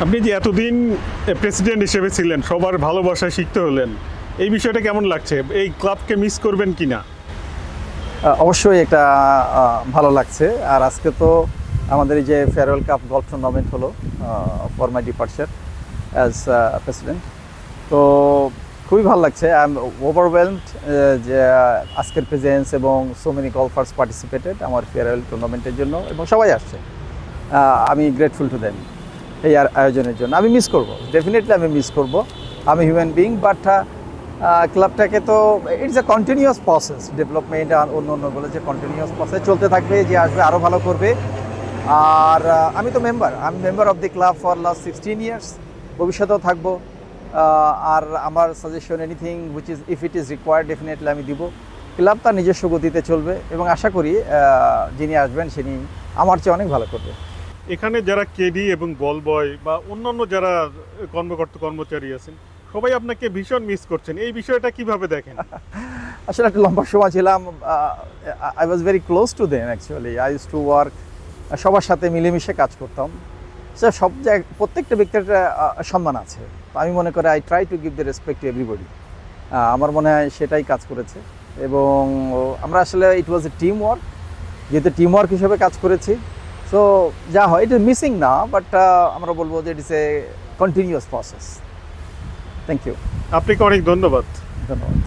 আপনি যে এতদিন প্রেসিডেন্ট হিসেবে ছিলেন, সবার ভালোবাসায় শিখতে হলেন, এই বিষয়টা কেমন লাগছে? এই ক্লাবকে মিস করবেন কিনা? অবশ্যই একটা ভালো লাগছে। আর আজকে তো আমাদের এই যে ফেয়ারওয়েল কাপ গলফ টুর্নামেন্ট হলো for my departure as president. তো খুবই ভালো লাগছে। আই এম ওভারওয়েলমড যে আজকের প্রেজেন্স এবং সো মেনি গলফার্স পার্টিসিপেটেড আমার ফেয়ারওয়েল টুর্নামেন্টের জন্য, এবং সবাই আসছে। আমি গ্রেটফুল টু দেম এই আয়োজনের জন্য। আমি মিস করব, ডেফিনেটলি আমি মিস করব। আমি হিউম্যান বিং, বাট ক্লাবটাকে তো it's a continuous process, development আর অন্যগুলো যে কন্টিনিউয়াস প্রসেস চলতে থাকবে, যে আসবে আরও ভালো করবে। আর আমি তো আমি member of the club for last 16 years, ভবিষ্যতেও থাকবো। আর আমার suggestion anything which is if it is required definitely আমি দিব। ক্লাব তার নিজস্ব গতিতে চলবে এবং আশা করি যিনি আসবেন তিনি আমার চেয়ে অনেক ভালো করবে। এখানে যারা কেডি এবং বল বয় বা অন্যান্য যারা কর্মচারী আছেন, সবাই আপনাকে ভীষণ মিস করছেন। এই বিষয়টা কিভাবে দেখেন? আসলে একটা লম্বা সময় ছিলাম, I was very close to them actually. I use to work, সবার সাথে মিলেমিশে কাজ করতাম। সো সব জায়গায় প্রত্যেকটা ব্যক্তির একটা সম্মান আছে। তো আমি মনে করি I try to give the respect to everybody. আমার মনে হয় সেটাই কাজ করেছে। এবং আমরা আসলে it was a team work, যেহেতু টিম ওয়ার্ক হিসেবে কাজ করেছি। সো যা হয় ইট ইজ মিসিং না, বাট আমরা বলবো যে it is a continuous process. Thank you. আপনাকে অনেক ধন্যবাদ। ধন্যবাদ।